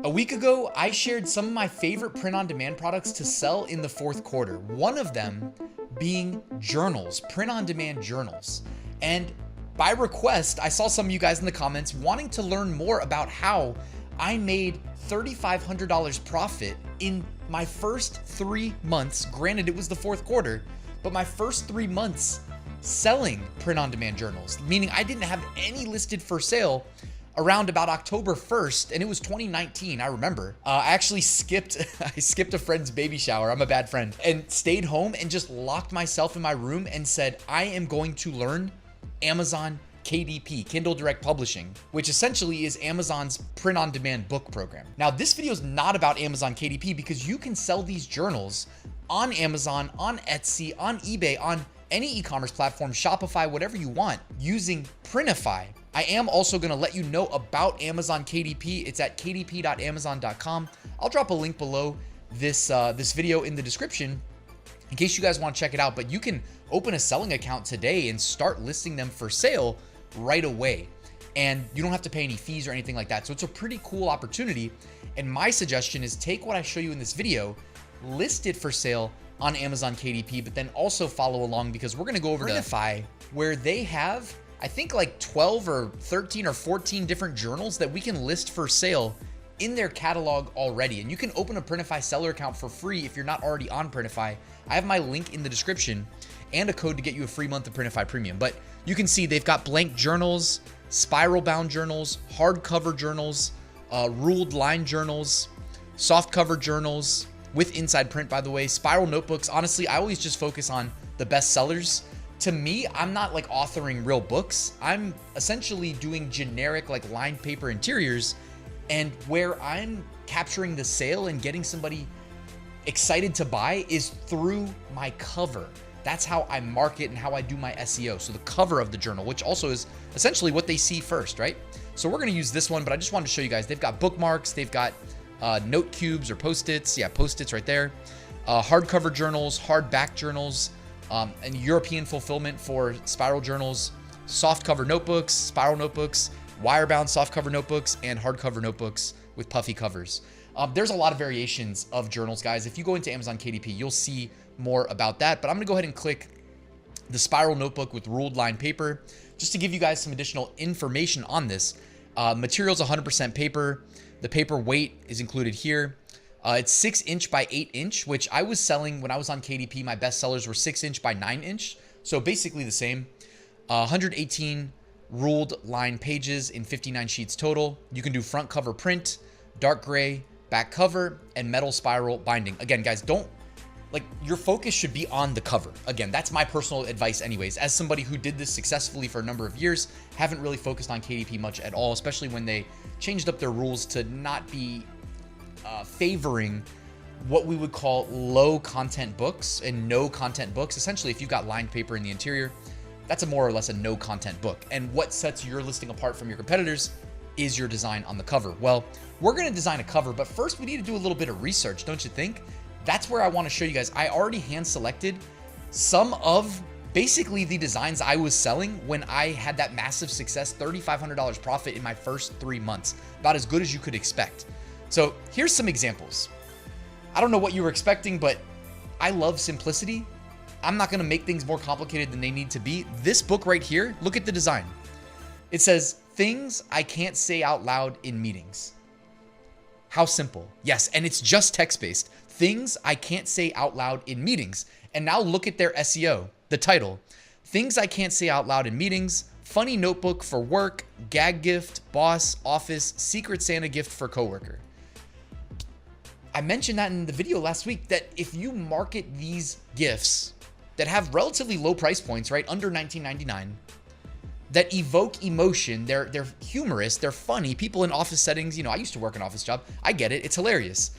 A week ago, I shared some of my favorite print-on-demand products to sell in the fourth quarter. One of them being journals, print-on-demand journals. And by request, I saw some of you guys in the comments wanting to learn more about how I made $3,500 profit in my first 3 months. Granted, it was the fourth quarter, but my first 3 months selling print-on-demand journals, meaning I didn't have any listed for sale around about October 1st, and it was 2019, I remember. I actually skipped a friend's baby shower, I'm a bad friend, and stayed home and just locked myself in my room and said, I am going to learn Amazon KDP, Kindle Direct Publishing, which essentially is Amazon's print-on-demand book program. Now, this video is not about Amazon KDP because you can sell these journals on Amazon, on Etsy, on eBay, on any e-commerce platform, Shopify, whatever you want, using Printify. I am also going to let you know about Amazon KDP. It's at kdp.amazon.com. I'll drop a link below this video in the description in case you guys want to check it out. But you can open a selling account today and start listing them for sale right away. And you don't have to pay any fees or anything like that. So it's a pretty cool opportunity. And my suggestion is take what I show you in this video, list it for sale on Amazon KDP, but then also follow along because we're going to go over to Printify, where they have, I think, like 12 or 13 or 14 different journals that we can list for sale in their catalog already. And you can open a Printify seller account for free if you're not already on Printify. I have my link in the description and a code to get you a free month of Printify Premium. But you can see they've got blank journals, spiral bound journals, hardcover journals, ruled line journals, soft cover journals with inside print, by the way, spiral notebooks. Honestly, I always just focus on the best sellers. To me, I'm not like authoring real books. I'm essentially doing generic like lined paper interiors, and where I'm capturing the sale and getting somebody excited to buy is through my cover. That's how I market and how I do my SEO. So the cover of the journal, which also is essentially what they see first, right? So we're gonna use this one, but I just wanted to show you guys, they've got bookmarks, they've got note cubes or post-its. Yeah, post-its right there. Hardcover journals, hardback journals, and European fulfillment for spiral journals, softcover notebooks, spiral notebooks, wire-bound softcover notebooks, and hardcover notebooks with puffy covers. There's a lot of variations of journals, guys. If you go into Amazon KDP, you'll see more about that, but I'm gonna go ahead and click the spiral notebook with ruled line paper just to give you guys some additional information on this. Material's 100% paper. The paper weight is included here. It's 6" by 8", which I was selling when I was on KDP. My best sellers were 6" by 9". So basically the same. 118 ruled line pages in 59 sheets total. You can do front cover print, dark gray, back cover, and metal spiral binding. Again, guys, your focus should be on the cover. Again, that's my personal advice anyways. As somebody who did this successfully for a number of years, haven't really focused on KDP much at all, especially when they changed up their rules to not be favoring what we would call low content books and no content books. Essentially, if you've got lined paper in the interior, that's a more or less a no content book. And what sets your listing apart from your competitors is your design on the cover. Well, we're going to design a cover, but first we need to do a little bit of research, don't you think? That's where I want to show you guys. I already hand selected some of basically the designs I was selling when I had that massive success, $3,500 profit in my first 3 months, about as good as you could expect. So here's some examples. I don't know what you were expecting, but I love simplicity. I'm not going to make things more complicated than they need to be. This book right here, look at the design. It says, "Things I can't say out loud in meetings." How simple. Yes, and it's just text-based. Things I can't say out loud in meetings. And now look at their SEO, the title. Things I can't say out loud in meetings, funny notebook for work, gag gift, boss, office, secret Santa gift for coworker. I mentioned that in the video last week that if you market these gifts that have relatively low price points, right, under $19.99, that evoke emotion, they're humorous, they're funny. People in office settings, you know, I used to work an office job. I get it. It's hilarious.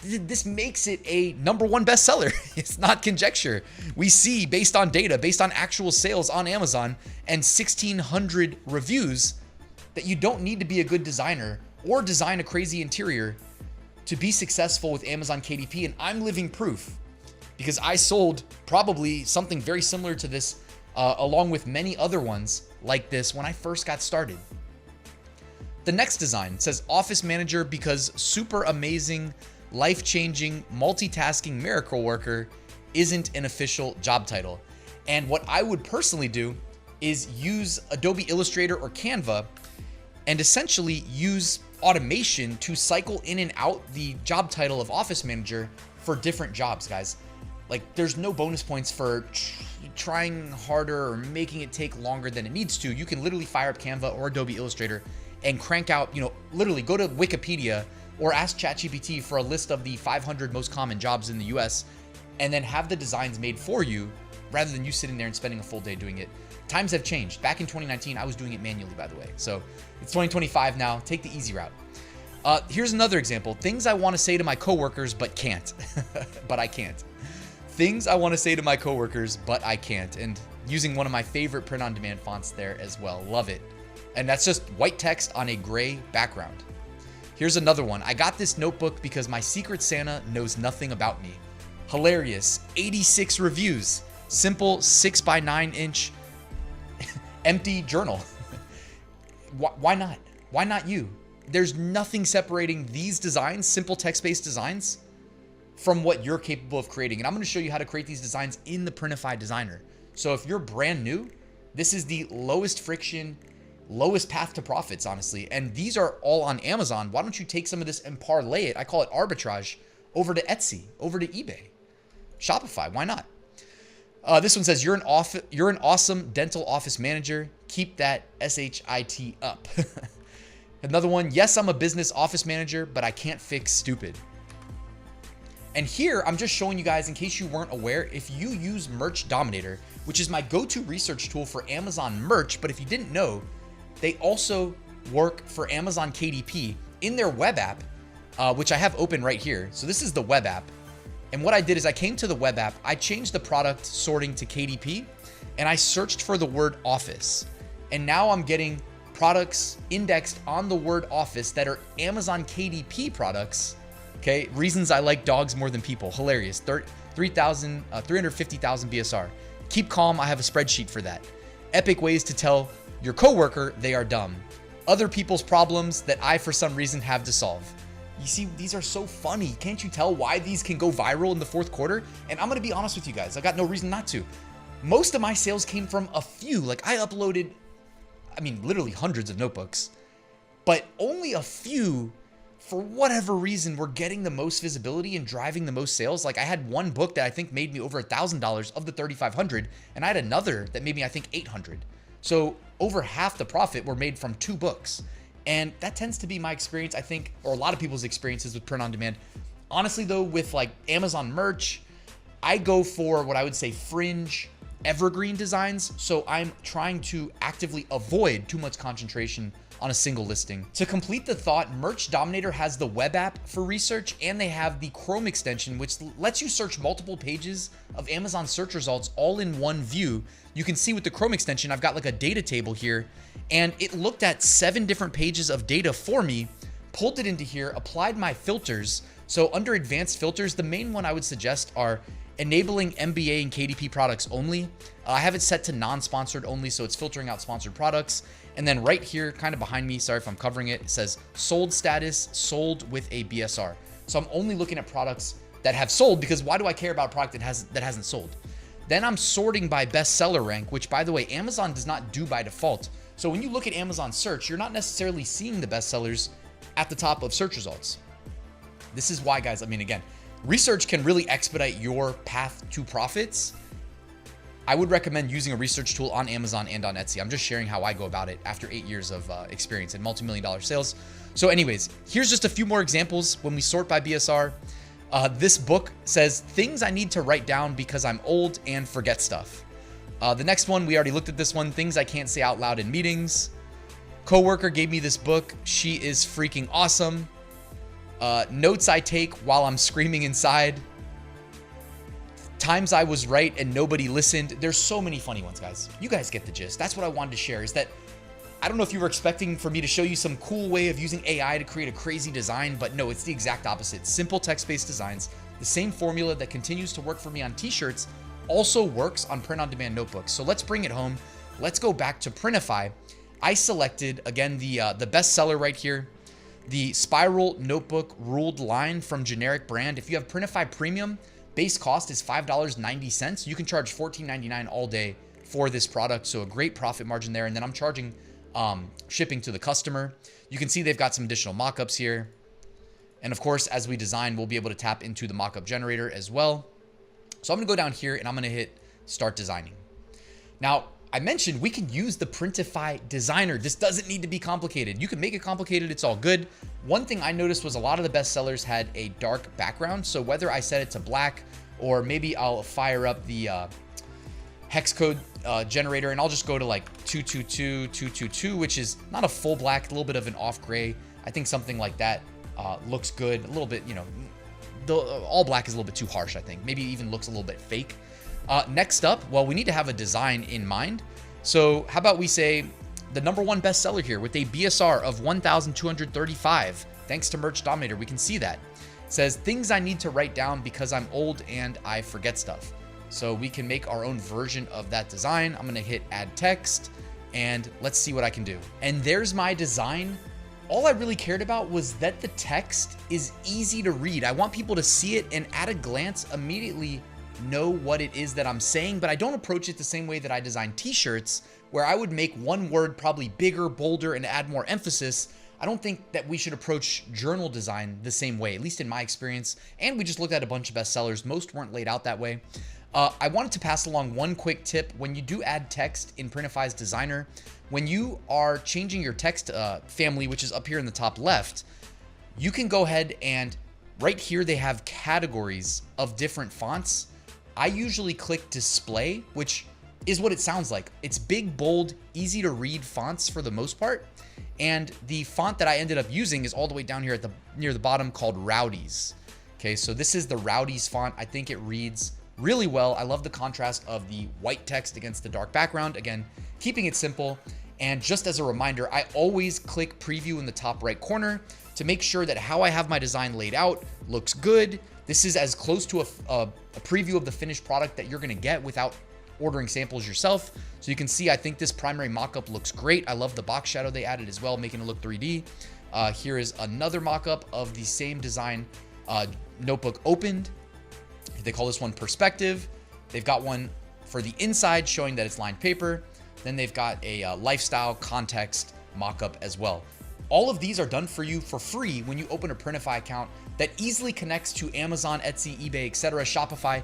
This makes it a #1 bestseller. It's not conjecture. We see based on data, based on actual sales on Amazon and 1,600 reviews that you don't need to be a good designer or design a crazy interior to be successful with Amazon KDP. And I'm living proof because I sold probably something very similar to this along with many other ones like this when I first got started. The next design says office manager because super amazing, life-changing, multitasking miracle worker isn't an official job title. And what I would personally do is use Adobe Illustrator or Canva and essentially use automation to cycle in and out the job title of office manager for different jobs, guys. Like, there's no bonus points for trying harder or making it take longer than it needs to. You can literally fire up Canva or Adobe Illustrator and crank out, literally go to Wikipedia or ask ChatGPT for a list of the 500 most common jobs in the US and then have the designs made for you rather than you sitting there and spending a full day doing it. Times have changed. Back in 2019, I was doing it manually, by the way. So it's 2025 now. Take the easy route. Here's another example. Things I want to say to my coworkers, but can't. But I can't. Things I want to say to my coworkers, but I can't. And using one of my favorite print-on-demand fonts there as well. Love it. And that's just white text on a gray background. Here's another one. I got this notebook because my Secret Santa knows nothing about me. Hilarious. 86 reviews. Simple 6x9 inch empty journal. Why not? Why not you? There's nothing separating these designs, simple text-based designs, from what you're capable of creating. And I'm going to show you how to create these designs in the Printify Designer. So if you're brand new, this is the lowest friction, lowest path to profits, honestly. And these are all on Amazon. Why don't you take some of this and parlay it? I call it arbitrage over to Etsy, over to eBay, Shopify. Why not? This one says, you're an awesome dental office manager. Keep that SHIT up. Another one, yes, I'm a business office manager, but I can't fix stupid. And here, I'm just showing you guys, in case you weren't aware, if you use Merch Dominator, which is my go-to research tool for Amazon merch, but if you didn't know, they also work for Amazon KDP in their web app, which I have open right here. So this is the web app. And what I did is I came to the web app, I changed the product sorting to KDP, and I searched for the word office. And now I'm getting products indexed on the word office that are Amazon KDP products. Okay, reasons I like dogs more than people. Hilarious. 350,000 BSR. Keep calm, I have a spreadsheet for that. Epic ways to tell your coworker they are dumb. Other people's problems that I, for some reason, have to solve. You see, these are so funny. Can't you tell why these can go viral in the fourth quarter? And I'm gonna be honest with you guys, I got no reason not to. Most of my sales came from a few. Like, I uploaded, literally hundreds of notebooks, but only a few, for whatever reason, were getting the most visibility and driving the most sales. Like, I had one book that I think made me over $1,000 of the 3,500, and I had another that made me, I think, 800. So over half the profit were made from 2 books. And that tends to be my experience, I think, or a lot of people's experiences with print on demand. Honestly, though, with like Amazon merch, I go for what I would say fringe, evergreen designs. So I'm trying to actively avoid too much concentration on a single listing. To complete the thought, Merch Dominator has the web app for research, and they have the Chrome extension, which lets you search multiple pages of Amazon search results all in one view. You can see with the Chrome extension, I've got like a data table here, and it looked at 7 different pages of data for me, pulled it into here, applied my filters. So under advanced filters, the main one I would suggest are enabling MBA and KDP products only. I have it set to non-sponsored only, so it's filtering out sponsored products. And then right here, kind of behind me, sorry if I'm covering it, it says sold status, sold with a BSR. So I'm only looking at products that have sold, because why do I care about a product that hasn't sold? Then I'm sorting by bestseller rank, which, by the way, Amazon does not do by default. So when you look at Amazon search, you're not necessarily seeing the bestsellers at the top of search results. This is why, guys, again, research can really expedite your path to profits. I would recommend using a research tool on Amazon and on Etsy. I'm just sharing how I go about it after 8 years of experience in multi-million-dollar sales. So anyways, here's just a few more examples when we sort by BSR. This book says things I need to write down because I'm old and forget stuff. The next one, we already looked at this one, things I can't say out loud in meetings. Coworker gave me this book. She is freaking awesome. Notes I take while I'm screaming inside. Times I was right and nobody listened. There's so many funny ones, guys. You guys get the gist. That's what I wanted to share, is that I don't know if you were expecting for me to show you some cool way of using AI to create a crazy design, but no, it's the exact opposite. Simple text-based designs. The same formula that continues to work for me on t-shirts also works on print-on-demand notebooks. So let's bring it home. Let's go back to Printify. I selected, again, the best seller right here, the Spiral Notebook Ruled Line from generic brand. If you have Printify Premium, base cost is $5.90. You can charge $14.99 all day for this product, so a great profit margin there. And then I'm charging shipping to the customer. You can see they've got some additional mockups here. And of course, as we design, we'll be able to tap into the mockup generator as well. So I'm gonna go down here and I'm gonna hit Start Designing. Now, I mentioned we can use the Printify Designer. This doesn't need to be complicated. You can make it complicated, it's all good. One thing I noticed was a lot of the best sellers had a dark background. So whether I set it to black or maybe I'll fire up the hex code generator and I'll just go to like 222222, which is not a full black, a little bit of an off gray. I think something like that looks good. A little bit, you know, all black is a little bit too harsh, I think. Maybe even looks a little bit fake. Next up, well, we need to have a design in mind. So how about we say the #1 bestseller here with a BSR of 1,235. Thanks to Merch Dominator, we can see that. It says, things I need to write down because I'm old and I forget stuff. So we can make our own version of that design. I'm gonna hit add text and let's see what I can do. And there's my design. All I really cared about was that the text is easy to read. I want people to see it and at a glance immediately know what it is that I'm saying, but I don't approach it the same way that I design t-shirts, where I would make one word probably bigger, bolder, and add more emphasis. I don't think that we should approach journal design the same way, at least in my experience. And we just looked at a bunch of bestsellers. Most weren't laid out that way. I wanted to pass along one quick tip. When you do add text in Printify's Designer, when you are changing your text family, which is up here in the top left, you can go ahead and right here they have categories of different fonts. I usually click display, which is what it sounds like. It's big, bold, easy to read fonts for the most part. And the font that I ended up using is all the way down here at near the bottom called Rowdies. Okay, so this is the Rowdies font. I think it reads really well. I love the contrast of the white text against the dark background. Again, keeping it simple. And just as a reminder, I always click preview in the top right corner to make sure that how I have my design laid out looks good. This is as close to a preview of the finished product that you're gonna get without ordering samples yourself. So you can see, I think this primary mockup looks great. I love the box shadow they added as well, making it look 3D. Here is another mockup of the same design notebook opened. They call this one Perspective. They've got one for the inside showing that it's lined paper. Then they've got a lifestyle context mockup as well. All of these are done for you for free when you open a Printify account that easily connects to Amazon, Etsy, eBay, etc., Shopify,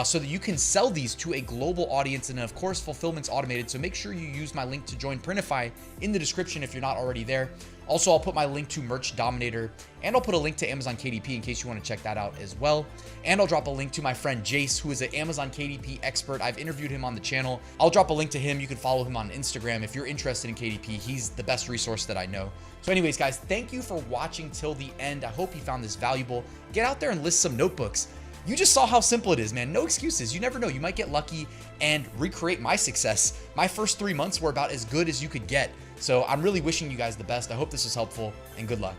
so that you can sell these to a global audience. And of course, fulfillment's automated. So make sure you use my link to join Printify in the description if you're not already there. Also, I'll put my link to Merch Dominator, and I'll put a link to Amazon KDP in case you want to check that out as well. And I'll drop a link to my friend Jace, who is an Amazon KDP expert. I've interviewed him on the channel. I'll drop a link to him. You can follow him on Instagram if you're interested in KDP. He's the best resource that I know. So anyways, guys, thank you for watching till the end. I hope you found this valuable. Get out there and list some notebooks. You just saw how simple it is, man. No excuses. You never know. You might get lucky and recreate my success. My first 3 months were about as good as you could get. So I'm really wishing you guys the best. I hope this was helpful, and good luck.